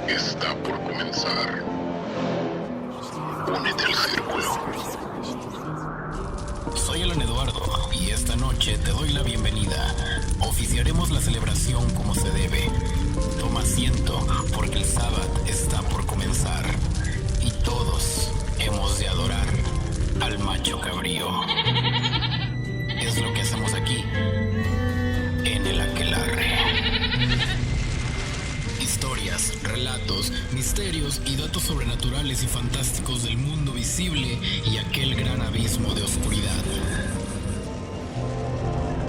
está por comenzar. Únete al círculo. Soy Alan Eduardo y esta noche te doy la bienvenida. Oficiaremos la celebración como se debe. Toma asiento porque el sábado está por comenzar y todos hemos de adorar al macho cabrío. Es lo que hacemos aquí en el Aquelarre. Historias, relatos, misterios y datos sobrenaturales y fantásticos del mundo visible y aquel gran abismo de oscuridad.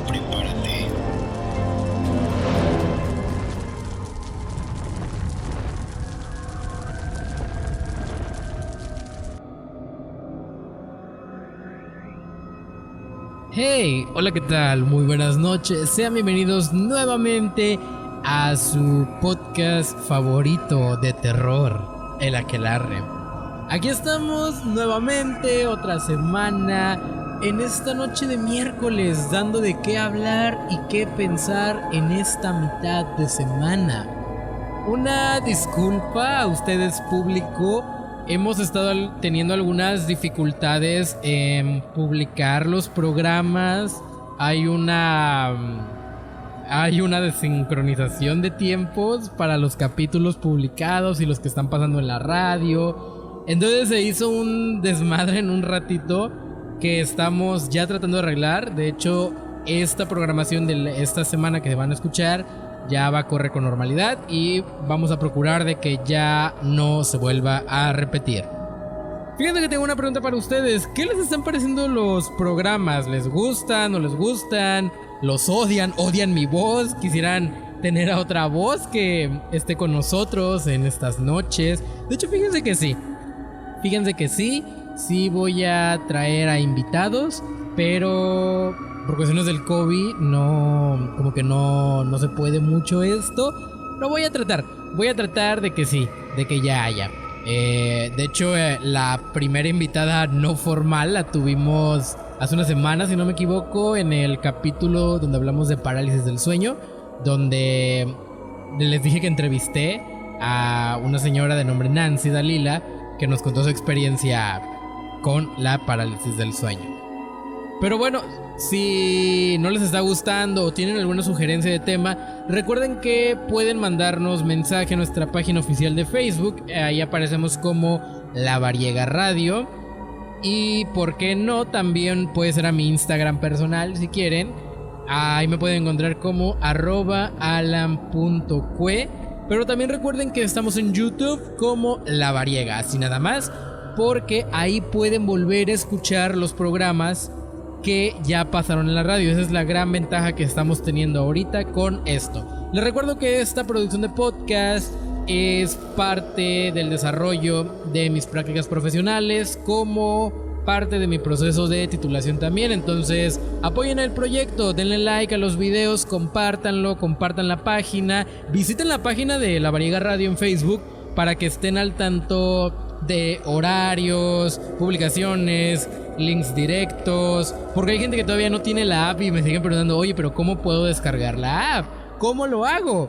Prepárate. Hey, hola, ¿qué tal? Muy buenas noches. Sean bienvenidos nuevamente a su podcast favorito de terror, El Aquelarre. Aquí estamos nuevamente, otra semana, en esta noche de miércoles, dando de qué hablar y qué pensar en esta mitad de semana. Una disculpa a ustedes, público. Hemos estado teniendo algunas dificultades en publicar los programas. Hay una desincronización de tiempos para los capítulos publicados y los que están pasando en la radio. Entonces se hizo un desmadre en un ratito que estamos ya tratando de arreglar. De hecho, esta programación de esta semana que van a escuchar ya va a correr con normalidad y vamos a procurar de que ya no se vuelva a repetir. Fíjense que tengo una pregunta para ustedes. ¿Qué les están pareciendo los programas? ¿Les gustan? ¿No les gustan? ¿Los odian? ¿Odian mi voz? ¿Quisieran tener a otra voz que esté con nosotros en estas noches? De hecho, fíjense que sí. Sí voy a traer a invitados, pero por cuestiones del COVID no se puede mucho esto. Pero voy a tratar de que sí, de que ya haya. De hecho, la primera invitada no formal la tuvimos hace una semana, si no me equivoco, en el capítulo donde hablamos de parálisis del sueño, donde les dije que entrevisté a una señora de nombre Nancy Dalila, que nos contó su experiencia con la parálisis del sueño. Pero bueno, si no les está gustando o tienen alguna sugerencia de tema, recuerden que pueden mandarnos mensaje a nuestra página oficial de Facebook. Ahí aparecemos como La Variega Radio. Y por qué no, también puede ser a mi Instagram personal si quieren. Ahí me pueden encontrar como @alan.cue. Pero también recuerden que estamos en YouTube como La Variega, así nada más, porque ahí pueden volver a escuchar los programas que ya pasaron en la radio. Esa es la gran ventaja que estamos teniendo ahorita con esto. Les recuerdo que esta producción de podcast es parte del desarrollo de mis prácticas profesionales, como parte de mi proceso de titulación también. Entonces apoyen el proyecto, denle like a los videos, compártanlo, compartan la página, visiten la página de La Variega Radio en Facebook para que estén al tanto de horarios, publicaciones, links directos, porque hay gente que todavía no tiene la app y me siguen preguntando: oye, pero ¿cómo puedo descargar la app? ¿Cómo lo hago?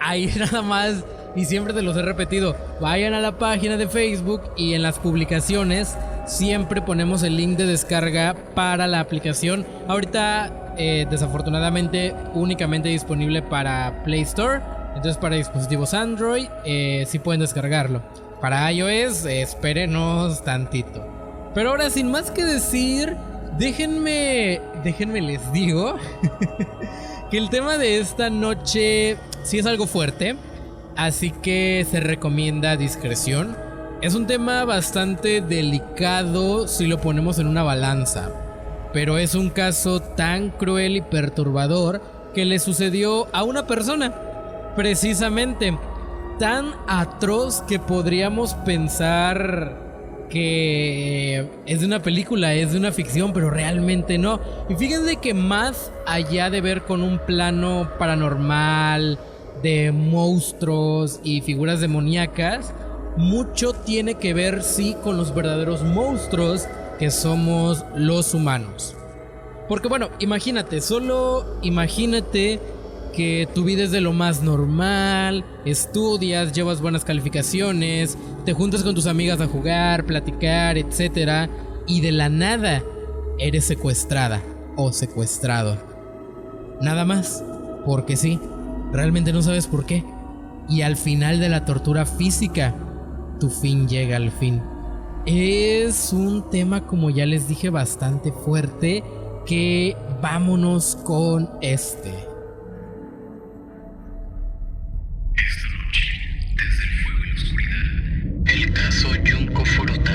Ahí nada más, y siempre te los he repetido, vayan a la página de Facebook y en las publicaciones siempre ponemos el link de descarga para la aplicación. Ahorita desafortunadamente únicamente disponible para Play Store, entonces para dispositivos Android sí pueden descargarlo. Para iOS espérenos tantito. Pero ahora, sin más que decir, déjenme les digo que el tema de esta noche sí es algo fuerte, así que se recomienda discreción. Es un tema bastante delicado si lo ponemos en una balanza, pero es un caso tan cruel y perturbador que le sucedió a una persona, precisamente tan atroz que podríamos pensar que es de una película, es de una ficción, pero realmente no. Y fíjense que más allá de ver con un plano paranormal, de monstruos y figuras demoníacas, mucho tiene que ver, sí, con los verdaderos monstruos que somos los humanos. Porque bueno, imagínate, solo imagínate que tu vida es de lo más normal, estudias, llevas buenas calificaciones, te juntas con tus amigas a jugar, platicar, etc. Y de la nada eres secuestrada o secuestrado. Nada más, porque sí, realmente no sabes por qué. Y al final de la tortura física, tu fin llega al fin. Es un tema, como ya les dije, bastante fuerte, que vámonos con este. Esta noche, desde el fuego y la oscuridad, el caso Junko Furuta.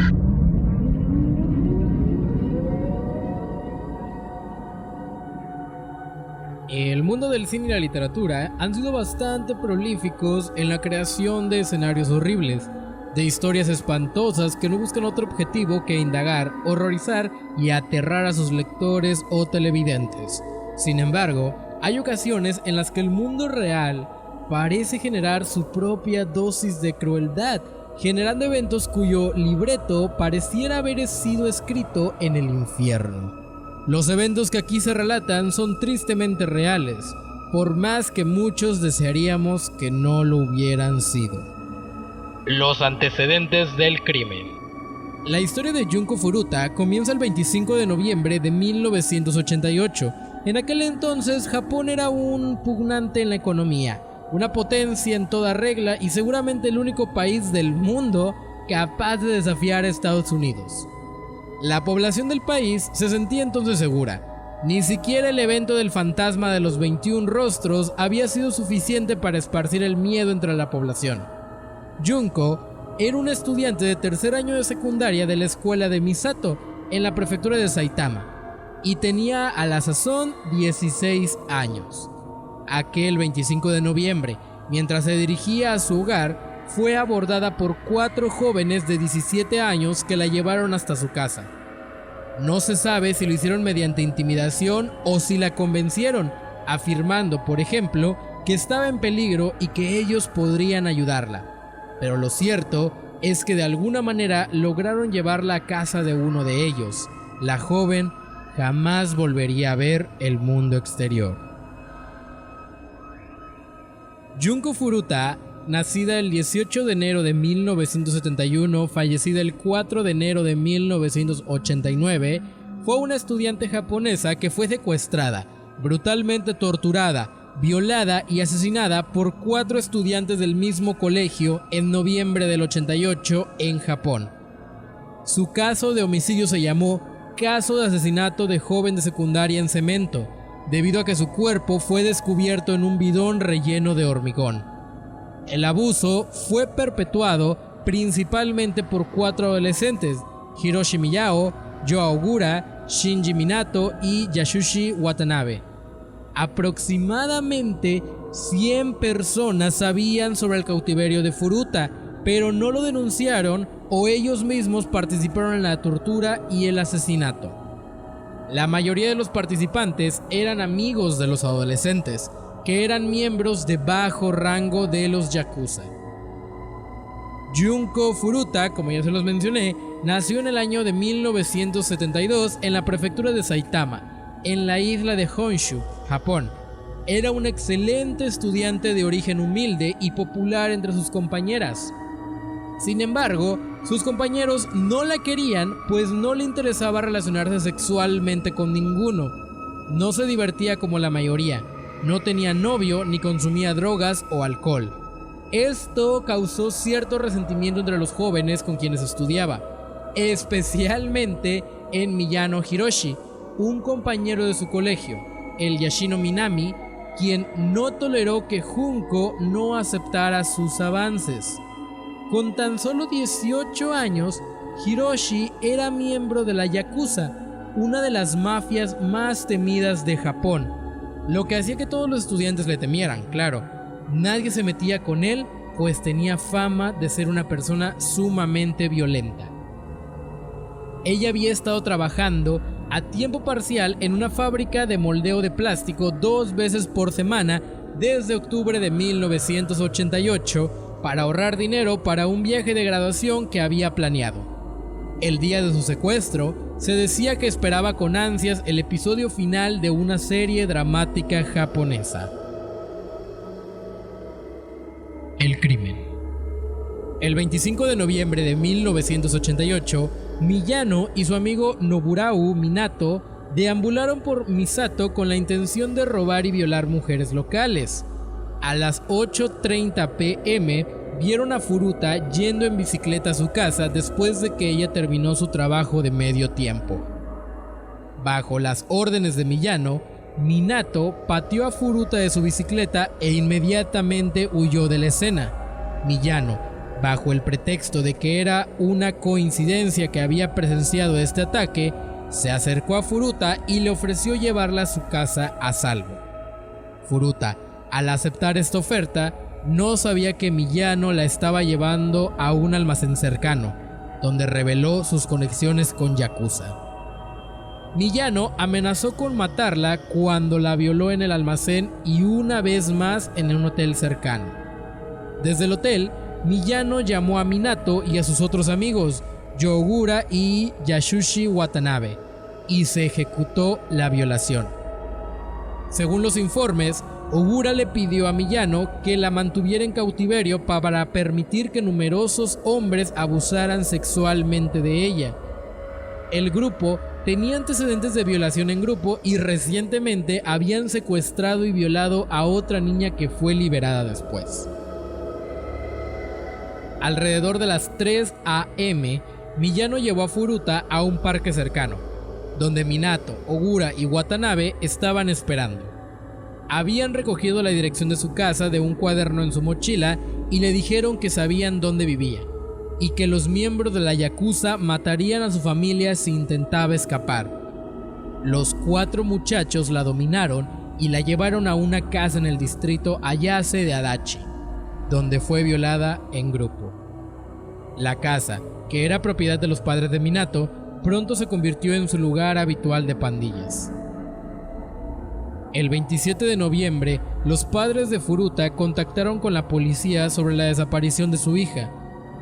El mundo del cine y la literatura han sido bastante prolíficos en la creación de escenarios horribles, de historias espantosas que no buscan otro objetivo que indagar, horrorizar y aterrar a sus lectores o televidentes. Sin embargo, hay ocasiones en las que el mundo real parece generar su propia dosis de crueldad, generando eventos cuyo libreto pareciera haber sido escrito en el infierno. Los eventos que aquí se relatan son tristemente reales, por más que muchos desearíamos que no lo hubieran sido. Los antecedentes del crimen. La historia de Junko Furuta comienza el 25 de noviembre de 1988. En aquel entonces, Japón era un pugnante en la economía, una potencia en toda regla y seguramente el único país del mundo capaz de desafiar a Estados Unidos. La población del país se sentía entonces segura. Ni siquiera el evento del fantasma de los 21 rostros había sido suficiente para esparcir el miedo entre la población. Junko era un estudiante de tercer año de secundaria de la escuela de Misato, en la prefectura de Saitama, y tenía a la sazón 16 años. Aquel 25 de noviembre, mientras se dirigía a su hogar, fue abordada por 4 jóvenes de 17 años que la llevaron hasta su casa. No se sabe si lo hicieron mediante intimidación o si la convencieron, afirmando, por ejemplo, que estaba en peligro y que ellos podrían ayudarla. Pero lo cierto es que de alguna manera lograron llevarla a casa de uno de ellos. La joven jamás volvería a ver el mundo exterior. Junko Furuta, nacida el 18 de enero de 1971, fallecida el 4 de enero de 1989, fue una estudiante japonesa que fue secuestrada, brutalmente torturada, violada y asesinada por 4 estudiantes del mismo colegio en noviembre del 88 en Japón. Su caso de homicidio se llamó Caso de asesinato de joven de secundaria en cemento, debido a que su cuerpo fue descubierto en un bidón relleno de hormigón. El abuso fue perpetuado principalmente por 4 adolescentes: Hiroshi Miyao, Yo Aogura, Shinji Minato y Yasushi Watanabe. Aproximadamente 100 personas sabían sobre el cautiverio de Furuta, pero no lo denunciaron o ellos mismos participaron en la tortura y el asesinato. La mayoría de los participantes eran amigos de los adolescentes, que eran miembros de bajo rango de los Yakuza. Junko Furuta, como ya se los mencioné, nació en el año de 1972 en la prefectura de Saitama, en la isla de Honshu, Japón. Era un excelente estudiante de origen humilde y popular entre sus compañeras. Sin embargo, sus compañeros no la querían, pues no le interesaba relacionarse sexualmente con ninguno. No se divertía como la mayoría. No tenía novio ni consumía drogas o alcohol. Esto causó cierto resentimiento entre los jóvenes con quienes estudiaba, especialmente en Miyano Hiroshi, un compañero de su colegio, el Yashino Minami, quien no toleró que Junko no aceptara sus avances. Con tan solo 18 años, Hiroshi era miembro de la Yakuza, una de las mafias más temidas de Japón, lo que hacía que todos los estudiantes le temieran, claro. Nadie se metía con él, pues tenía fama de ser una persona sumamente violenta. Ella había estado trabajando a tiempo parcial en una fábrica de moldeo de plástico 2 veces por semana desde octubre de 1988 para ahorrar dinero para un viaje de graduación que había planeado. El día de su secuestro, se decía que esperaba con ansias el episodio final de una serie dramática japonesa. El crimen. El 25 de noviembre de 1988, Miyano y su amigo Noburao Minato deambularon por Misato con la intención de robar y violar mujeres locales. A las 8:30 p.m. vieron a Furuta yendo en bicicleta a su casa después de que ella terminó su trabajo de medio tiempo. Bajo las órdenes de Miyano, Minato pateó a Furuta de su bicicleta e inmediatamente huyó de la escena. Miyano, bajo el pretexto de que era una coincidencia que había presenciado este ataque, se acercó a Furuta y le ofreció llevarla a su casa a salvo. Furuta, al aceptar esta oferta, no sabía que Miyano la estaba llevando a un almacén cercano, donde reveló sus conexiones con Yakuza. Miyano amenazó con matarla cuando la violó en el almacén y una vez más en un hotel cercano. Desde el hotel, Miyano llamó a Minato y a sus otros amigos, Yogura y Yasushi Watanabe, y se ejecutó la violación. Según los informes, Ogura le pidió a Miyano que la mantuviera en cautiverio para permitir que numerosos hombres abusaran sexualmente de ella. El grupo tenía antecedentes de violación en grupo y recientemente habían secuestrado y violado a otra niña que fue liberada después. Alrededor de las 3 a.m., Miyano llevó a Furuta a un parque cercano, donde Minato, Ogura y Watanabe estaban esperando. Habían recogido la dirección de su casa de un cuaderno en su mochila y le dijeron que sabían dónde vivía, y que los miembros de la Yakuza matarían a su familia si intentaba escapar. Los 4 muchachos la dominaron y la llevaron a una casa en el distrito Ayase de Adachi, donde fue violada en grupo. La casa, que era propiedad de los padres de Minato, pronto se convirtió en su lugar habitual de pandillas. El 27 de noviembre, los padres de Furuta contactaron con la policía sobre la desaparición de su hija.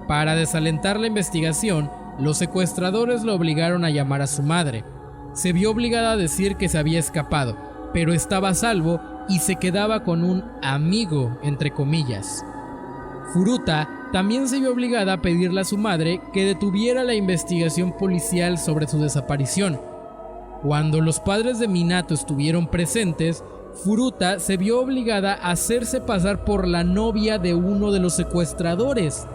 Para desalentar la investigación, los secuestradores la obligaron a llamar a su madre. Se vio obligada a decir que se había escapado, pero estaba a salvo y se quedaba con un amigo, entre comillas. Furuta también se vio obligada a pedirle a su madre que detuviera la investigación policial sobre su desaparición. Cuando los padres de Minato estuvieron presentes, Furuta se vio obligada a hacerse pasar por la novia de uno de los secuestradores.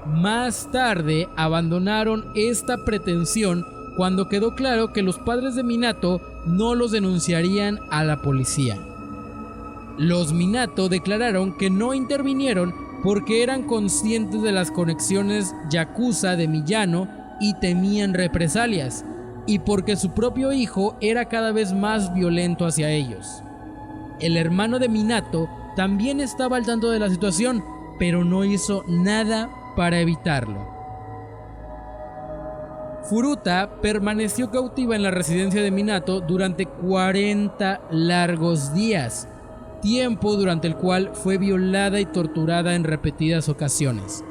Más tarde abandonaron esta pretensión cuando quedó claro que los padres de Minato no los denunciarían a la policía. Los Minato declararon que no intervinieron porque eran conscientes de las conexiones Yakuza de Miyano y temían represalias, y porque su propio hijo era cada vez más violento hacia ellos. El hermano de Minato también estaba al tanto de la situación, pero no hizo nada para evitarlo. Furuta permaneció cautiva en la residencia de Minato durante 40 largos días, tiempo durante el cual fue violada y torturada en repetidas ocasiones.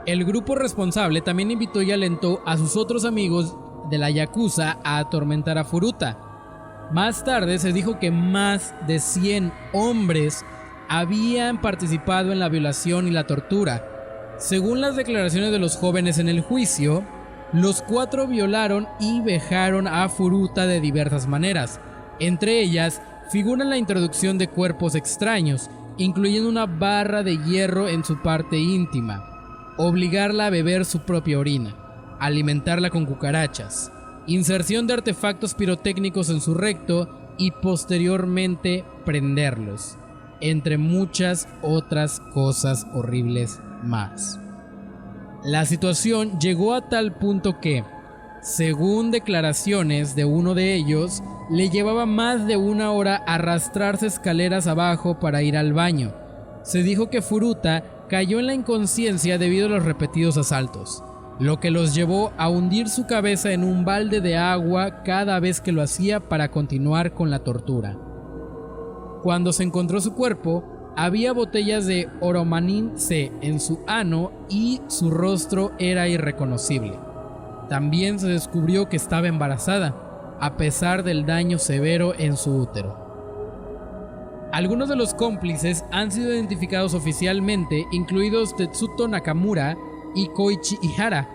El grupo responsable también invitó y alentó a sus otros amigos de la Yakuza a atormentar a Furuta. Más tarde se dijo que más de 100 hombres habían participado en la violación y la tortura. Según las declaraciones de los jóvenes en el juicio, los 4 violaron y vejaron a Furuta de diversas maneras. Entre ellas figura la introducción de cuerpos extraños, incluyendo una barra de hierro en su parte íntima, obligarla a beber su propia orina, alimentarla con cucarachas, inserción de artefactos pirotécnicos en su recto y posteriormente prenderlos, entre muchas otras cosas horribles más. La situación llegó a tal punto que, según declaraciones de uno de ellos, le llevaba más de 1 hora arrastrarse escaleras abajo para ir al baño. Se dijo que Furuta cayó en la inconsciencia debido a los repetidos asaltos, lo que los llevó a hundir su cabeza en un balde de agua cada vez que lo hacía para continuar con la tortura. Cuando se encontró su cuerpo, había botellas de Oromanin C en su ano y su rostro era irreconocible. También se descubrió que estaba embarazada, a pesar del daño severo en su útero. Algunos de los cómplices han sido identificados oficialmente, incluidos Tetsuto Nakamura y Koichi Ihara,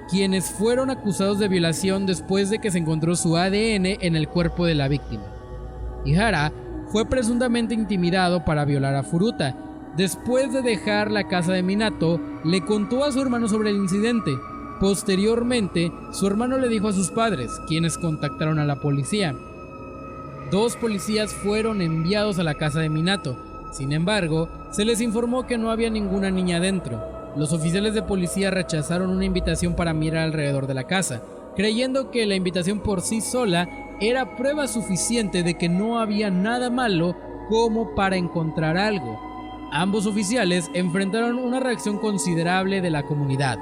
quienes fueron acusados de violación después de que se encontró su ADN en el cuerpo de la víctima. Ihara fue presuntamente intimidado para violar a Furuta. Después de dejar la casa de Minato, le contó a su hermano sobre el incidente. Posteriormente, su hermano le dijo a sus padres, quienes contactaron a la policía. 2 policías fueron enviados a la casa de Minato. Sin embargo, se les informó que no había ninguna niña dentro. Los oficiales de policía rechazaron una invitación para mirar alrededor de la casa, creyendo que la invitación por sí sola era prueba suficiente de que no había nada malo como para encontrar algo. Ambos oficiales enfrentaron una reacción considerable de la comunidad.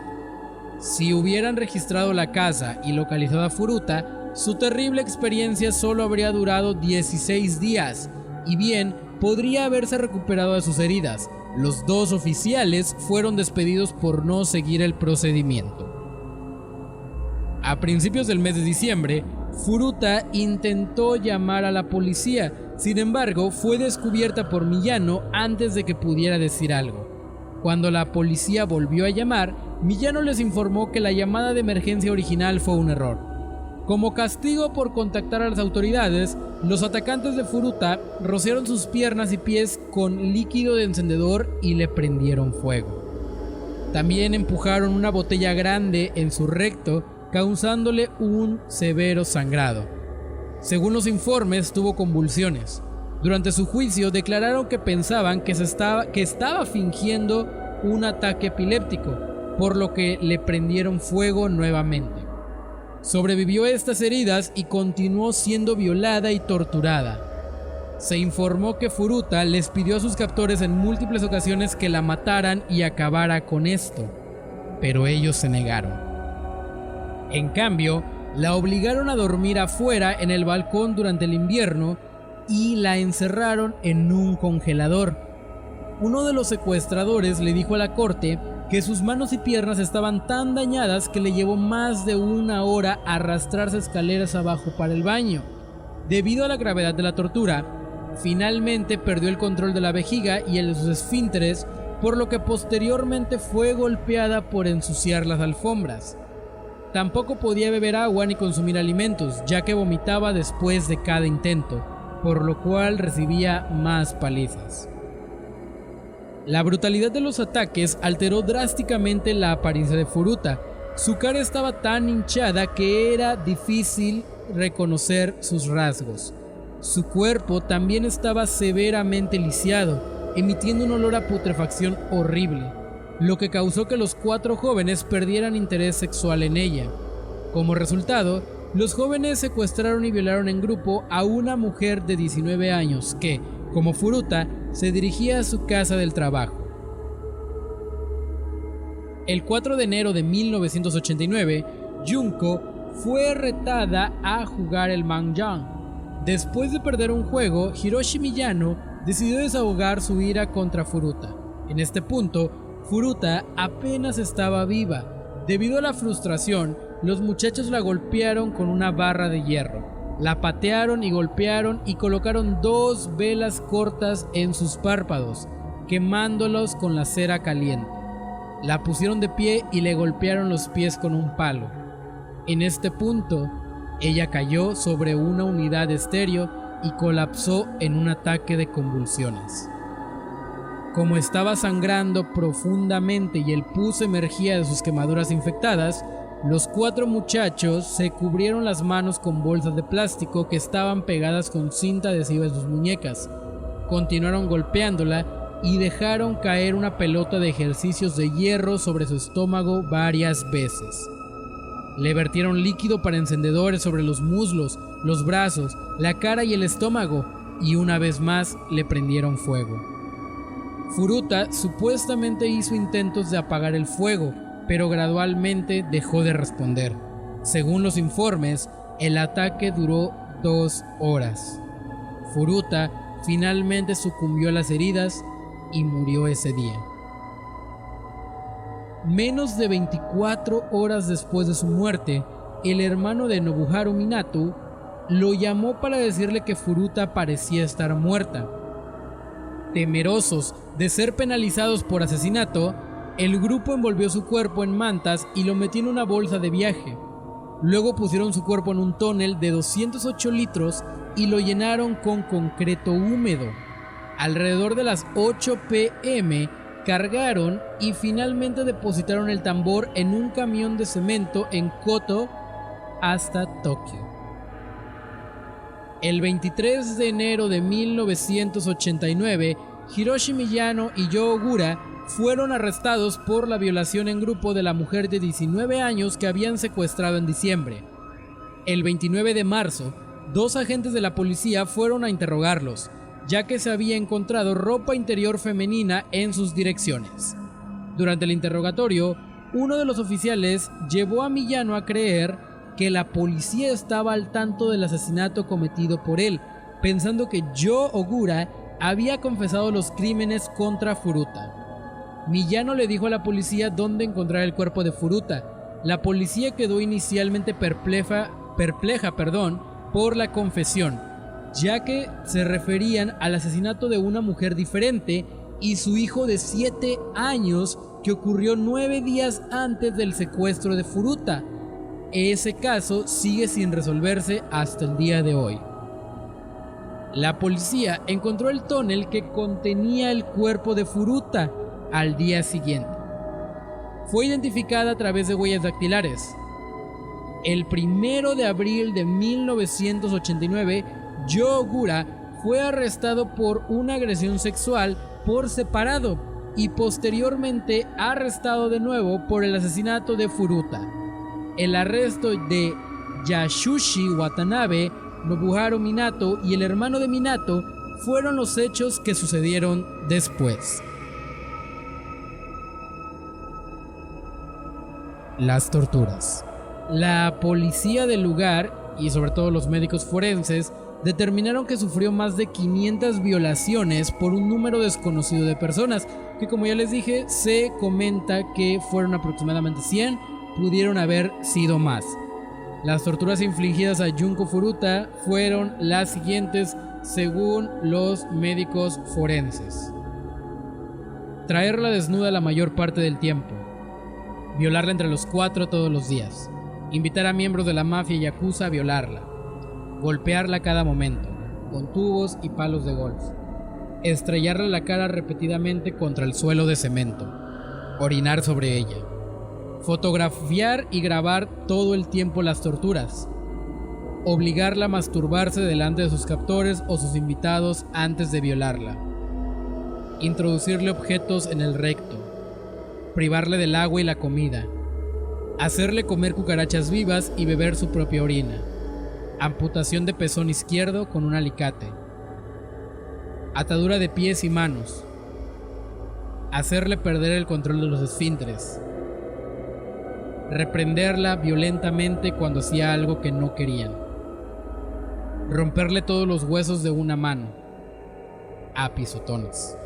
Si hubieran registrado la casa y localizado a Furuta, su terrible experiencia solo habría durado 16 días, y bien, podría haberse recuperado de sus heridas. Los 2 oficiales fueron despedidos por no seguir el procedimiento. A principios del mes de diciembre, Furuta intentó llamar a la policía, sin embargo, fue descubierta por Miyano antes de que pudiera decir algo. Cuando la policía volvió a llamar, Miyano les informó que la llamada de emergencia original fue un error. Como castigo por contactar a las autoridades, los atacantes de Furuta rociaron sus piernas y pies con líquido de encendedor y le prendieron fuego. También empujaron una botella grande en su recto, causándole un severo sangrado. Según los informes, tuvo convulsiones. Durante su juicio declararon que pensaban que estaba fingiendo un ataque epiléptico, por lo que le prendieron fuego nuevamente. Sobrevivió a estas heridas y continuó siendo violada y torturada. Se informó que Furuta les pidió a sus captores en múltiples ocasiones que la mataran y acabara con esto, pero ellos se negaron. En cambio, la obligaron a dormir afuera en el balcón durante el invierno y la encerraron en un congelador. Uno de los secuestradores le dijo a la corte que sus manos y piernas estaban tan dañadas que le llevó más de 1 hora arrastrarse escaleras abajo para el baño. Debido a la gravedad de la tortura, finalmente perdió el control de la vejiga y el de sus esfínteres, por lo que posteriormente fue golpeada por ensuciar las alfombras. Tampoco podía beber agua ni consumir alimentos, ya que vomitaba después de cada intento, por lo cual recibía más palizas. La brutalidad de los ataques alteró drásticamente la apariencia de Furuta. Su cara estaba tan hinchada que era difícil reconocer sus rasgos. Su cuerpo también estaba severamente lisiado, emitiendo un olor a putrefacción horrible, lo que causó que los 4 jóvenes perdieran interés sexual en ella. Como resultado, los jóvenes secuestraron y violaron en grupo a una mujer de 19 años que, como Furuta, se dirigía a su casa del trabajo. El 4 de enero de 1989, Junko fue retada a jugar el Mahjong. Después de perder un juego, Hiroshi Miyano decidió desahogar su ira contra Furuta. En este punto, Furuta apenas estaba viva. Debido a la frustración, los muchachos la golpearon con una barra de hierro. La patearon y golpearon y colocaron 2 velas cortas en sus párpados, quemándolos con la cera caliente. La pusieron de pie y le golpearon los pies con un palo. En este punto, ella cayó sobre una unidad estéreo y colapsó en un ataque de convulsiones. Como estaba sangrando profundamente y el pus emergía de sus quemaduras infectadas, los 4 muchachos se cubrieron las manos con bolsas de plástico que estaban pegadas con cinta adhesiva en sus muñecas. Continuaron golpeándola y dejaron caer una pelota de ejercicios de hierro sobre su estómago varias veces. Le vertieron líquido para encendedores sobre los muslos, los brazos, la cara y el estómago, y una vez más le prendieron fuego. Furuta supuestamente hizo intentos de apagar el fuego, pero gradualmente dejó de responder. Según los informes, el ataque duró 2 horas. Furuta finalmente sucumbió a las heridas y murió ese día. Menos de 24 horas después de su muerte, el hermano de Nobuharu Minato lo llamó para decirle que Furuta parecía estar muerta. Temerosos de ser penalizados por asesinato, el grupo envolvió su cuerpo en mantas y lo metió en una bolsa de viaje. Luego pusieron su cuerpo en un tonel de 208 litros y lo llenaron con concreto húmedo. Alrededor de las 8 p.m. cargaron y finalmente depositaron el tambor en un camión de cemento en Koto hasta Tokio. El 23 de enero de 1989, Hiroshi Miyano y Yo Ogura fueron arrestados por la violación en grupo de la mujer de 19 años que habían secuestrado en diciembre. El 29 de marzo, 2 agentes de la policía fueron a interrogarlos, ya que se había encontrado ropa interior femenina en sus direcciones. Durante el interrogatorio, uno de los oficiales llevó a Miyano a creer que la policía estaba al tanto del asesinato cometido por él, pensando que Yo Ogura había confesado los crímenes contra Furuta. Miyano le dijo a la policía dónde encontrar el cuerpo de Furuta. La policía quedó inicialmente perpleja por la confesión, ya que se referían al asesinato de una mujer diferente y su hijo de 7 años que ocurrió 9 días antes del secuestro de Furuta. Ese caso sigue sin resolverse hasta el día de hoy. La policía encontró el tonel que contenía el cuerpo de Furuta al día siguiente. Fue identificada a través de huellas dactilares. El 1 de abril de 1989, Yo Ogura fue arrestado por una agresión sexual por separado y posteriormente arrestado de nuevo por el asesinato de Furuta. El arresto de Yasushi Watanabe, Nobuharu Minato y el hermano de Minato fueron los hechos que sucedieron después. Las torturas. La policía del lugar, y sobre todo los médicos forenses, determinaron que sufrió más de 500 violaciones por un número desconocido de personas, que como ya les dije, se comenta que fueron aproximadamente 100, pudieron haber sido más. Las torturas infligidas a Junko Furuta fueron las siguientes según los médicos forenses: traerla desnuda la mayor parte del tiempo, violarla entre los 4 todos los días, invitar a miembros de la mafia y yakuza a violarla, golpearla a cada momento, con tubos y palos de golf, estrellarle la cara repetidamente contra el suelo de cemento, orinar sobre ella, fotografiar y grabar todo el tiempo las torturas, obligarla a masturbarse delante de sus captores o sus invitados antes de violarla, introducirle objetos en el recto, privarle del agua y la comida, hacerle comer cucarachas vivas y beber su propia orina, amputación de pezón izquierdo con un alicate, atadura de pies y manos, hacerle perder el control de los esfínteres, reprenderla violentamente cuando hacía algo que no querían, romperle todos los huesos de una mano, a pisotones,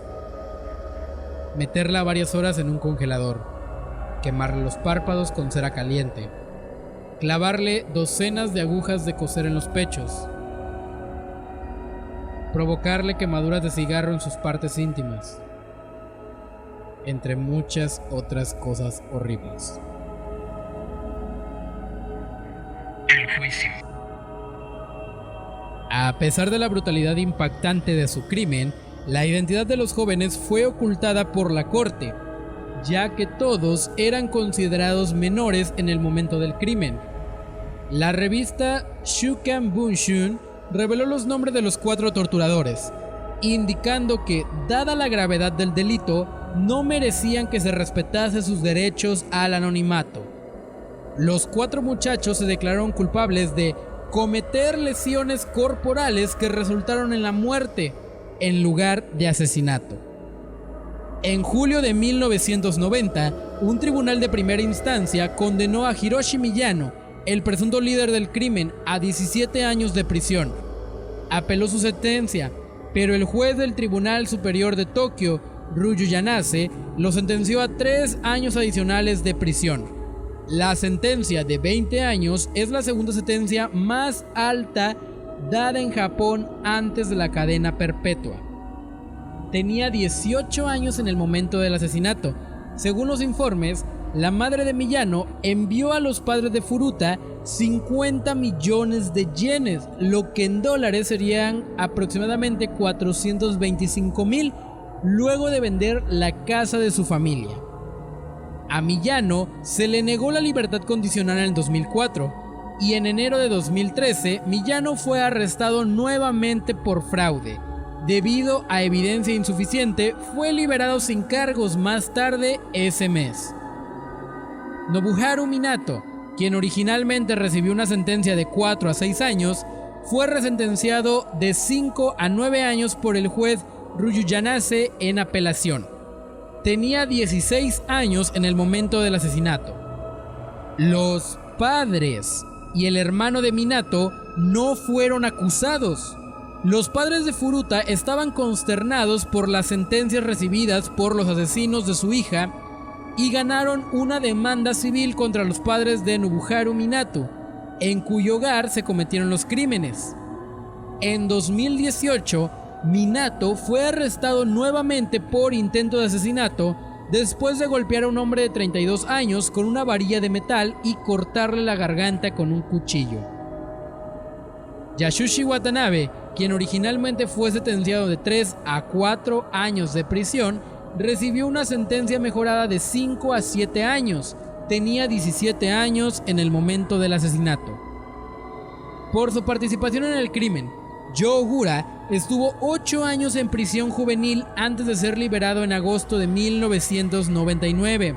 meterla varias horas en un congelador, quemarle los párpados con cera caliente, clavarle docenas de agujas de coser en los pechos, provocarle quemaduras de cigarro en sus partes íntimas, entre muchas otras cosas horribles. El juicio. A pesar de la brutalidad impactante de su crimen, la identidad de los jóvenes fue ocultada por la corte, ya que todos eran considerados menores en el momento del crimen. La revista Shukan Bunshun reveló los nombres de los 4 torturadores, indicando que, dada la gravedad del delito, no merecían que se respetase sus derechos al anonimato. Los 4 muchachos se declararon culpables de cometer lesiones corporales que resultaron en la muerte, en lugar de asesinato. En julio de 1990, un tribunal de primera instancia condenó a Hiroshi Miyano, el presunto líder del crimen, a 17 años de prisión. Apeló su sentencia, pero el juez del Tribunal Superior de Tokio, Ryu Yanase, lo sentenció a 3 años adicionales de prisión. La sentencia de 20 años es la segunda sentencia más alta dada en Japón antes de la cadena perpetua. tenía 18 años en el momento del asesinato. Según los informes, la madre de Miyano envió a los padres de Furuta 50 millones de yenes, lo que en dólares serían aproximadamente 425,000, luego de vender la casa de su familia. A Miyano se le negó la libertad condicional en el 2004 y en enero de 2013 Miyano fue arrestado nuevamente por fraude. Debido a evidencia insuficiente, fue liberado sin cargos más tarde ese mes. Nobuharu Minato, quien originalmente recibió una sentencia de 4 a 6 años, fue resentenciado de 5 a 9 años por el juez Ryuyanase en apelación. Tenía 16 años en el momento del asesinato. Los padres y el hermano de Minato no fueron acusados. Los padres de Furuta estaban consternados por las sentencias recibidas por los asesinos de su hija y ganaron una demanda civil contra los padres de Nobuharu Minato, en cuyo hogar se cometieron los crímenes. En 2018, Minato fue arrestado nuevamente por intento de asesinato después de golpear a un hombre de 32 años con una varilla de metal y cortarle la garganta con un cuchillo. Yasushi Watanabe, quien originalmente fue sentenciado de 3 a 4 años de prisión, recibió una sentencia mejorada de 5 a 7 años. Tenía 17 años en el momento del asesinato. Por su participación en el crimen, Joe Ogura estuvo 8 años en prisión juvenil antes de ser liberado en agosto de 1999.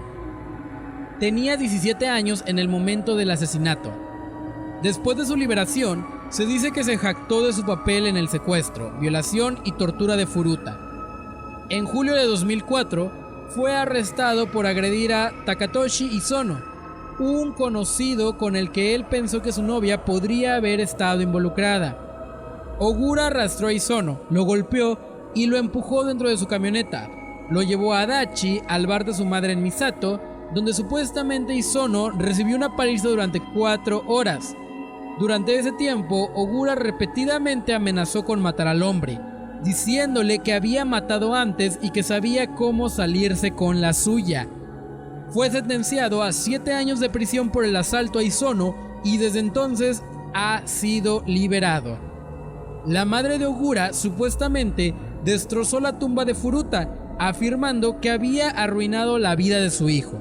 Tenía 17 años en el momento del asesinato. Después de su liberación, se dice que se jactó de su papel en el secuestro, violación y tortura de Furuta. En julio de 2004, fue arrestado por agredir a Takatoshi Isono, un conocido con el que él pensó que su novia podría haber estado involucrada. Ogura arrastró a Isono, lo golpeó y lo empujó dentro de su camioneta. Lo llevó a Adachi, al bar de su madre en Misato, donde supuestamente Isono recibió una paliza durante 4 horas. Durante ese tiempo, Ogura repetidamente amenazó con matar al hombre, diciéndole que había matado antes y que sabía cómo salirse con la suya. Fue sentenciado a 7 años de prisión por el asalto a Isono y desde entonces ha sido liberado. La madre de Ogura supuestamente destrozó la tumba de Furuta, afirmando que había arruinado la vida de su hijo.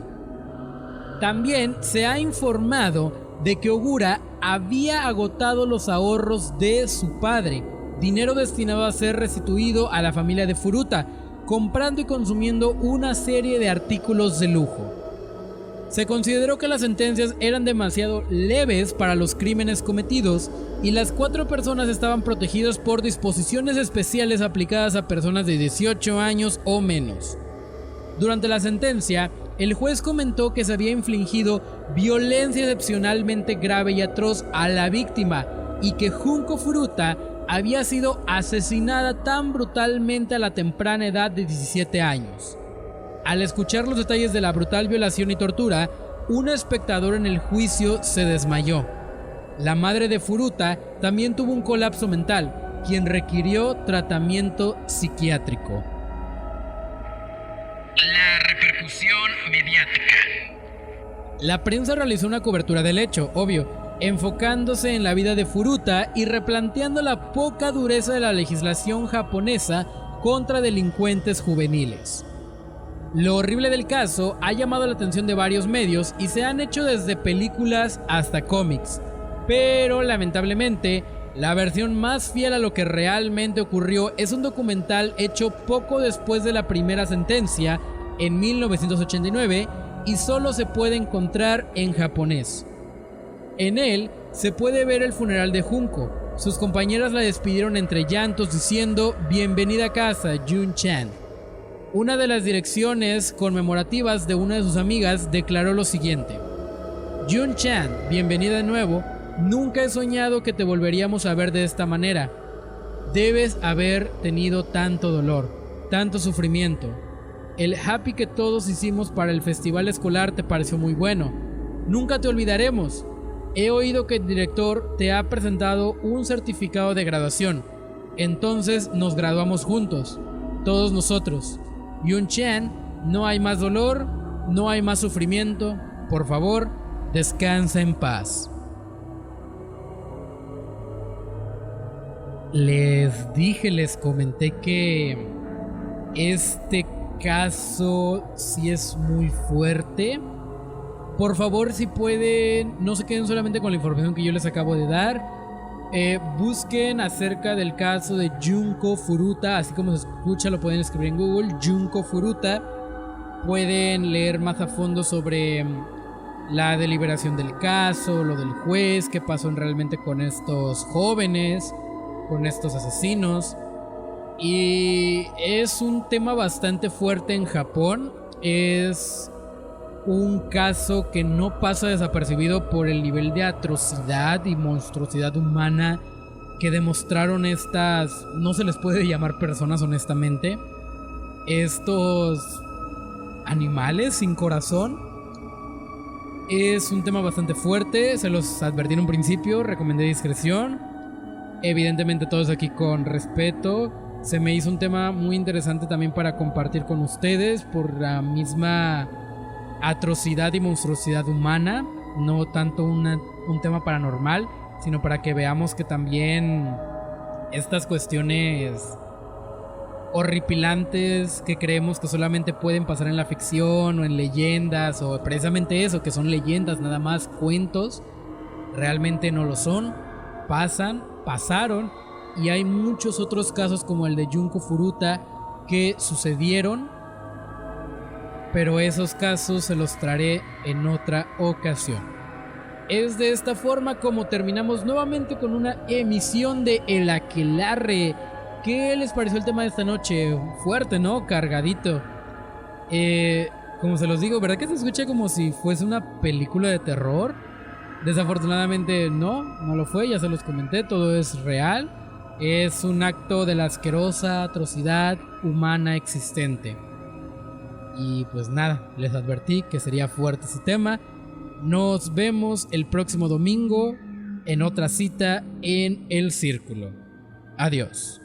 También se ha informado de que Ogura había agotado los ahorros de su padre, dinero destinado a ser restituido a la familia de Furuta, comprando y consumiendo una serie de artículos de lujo. Se consideró que las sentencias eran demasiado leves para los crímenes cometidos y las 4 personas estaban protegidas por disposiciones especiales aplicadas a personas de 18 años o menos. Durante la sentencia, el juez comentó que se había infligido violencia excepcionalmente grave y atroz a la víctima y que Junko Furuta había sido asesinada tan brutalmente a la temprana edad de 17 años. Al escuchar los detalles de la brutal violación y tortura, un espectador en el juicio se desmayó. La madre de Furuta también tuvo un colapso mental, quien requirió tratamiento psiquiátrico. La repercusión mediática. La prensa realizó una cobertura del hecho, obvio, enfocándose en la vida de Furuta y replanteando la poca dureza de la legislación japonesa contra delincuentes juveniles. Lo horrible del caso ha llamado la atención de varios medios y se han hecho desde películas hasta cómics, pero lamentablemente la versión más fiel a lo que realmente ocurrió es un documental hecho poco después de la primera sentencia en 1989 y solo se puede encontrar en japonés. En él se puede ver el funeral de Junko. Sus compañeras la despidieron entre llantos diciendo "Bienvenida a casa, Jun-chan". Una de las direcciones conmemorativas de una de sus amigas declaró lo siguiente: "Jun-chan, bienvenida de nuevo. Nunca he soñado que te volveríamos a ver de esta manera. Debes haber tenido tanto dolor, tanto sufrimiento. El happy que todos hicimos para el festival escolar te pareció muy bueno. Nunca te olvidaremos. He oído que el director te ha presentado un certificado de graduación. Entonces nos graduamos juntos. todos nosotros. Yun-Chan, no hay más dolor, no hay más sufrimiento. Por favor, descansa en paz. Les comenté que este caso sí es muy fuerte. Por favor, si pueden, no se queden solamente con la información que yo les acabo de dar. Busquen acerca del caso de Junko Furuta, así como se escucha, lo pueden escribir en Google, Junko Furuta. Pueden leer más a fondo sobre la deliberación del caso, lo del juez, qué pasó realmente con estos jóvenes, con estos asesinos. Y es un tema bastante fuerte en Japón. Es un caso que no pasa desapercibido por el nivel de atrocidad y monstruosidad humana que demostraron estas, no se les puede llamar personas honestamente, estos animales sin corazón. Es un tema bastante fuerte, se los advertí en un principio, recomendé discreción. Evidentemente todos aquí con respeto. Se me hizo un tema muy interesante también para compartir con ustedes por la misma atrocidad y monstruosidad humana, no tanto un tema paranormal, sino para que veamos que también estas cuestiones horripilantes que creemos que solamente pueden pasar en la ficción o en leyendas, o precisamente eso, que son leyendas nada más, cuentos, realmente no lo son, pasaron, y hay muchos otros casos como el de Junko Furuta que sucedieron. Pero esos casos se los traeré en otra ocasión. Es de esta forma como terminamos nuevamente con una emisión de El Aquelarre. ¿Qué les pareció el tema de esta noche? Fuerte, ¿no? Cargadito. Como se los digo, ¿verdad que se escucha como si fuese una película de terror? Desafortunadamente no lo fue, ya se los comenté, todo es real. Es un acto de la asquerosa atrocidad humana existente. Y pues nada, les advertí que sería fuerte ese tema. Nos vemos el próximo domingo en otra cita en El Círculo. Adiós.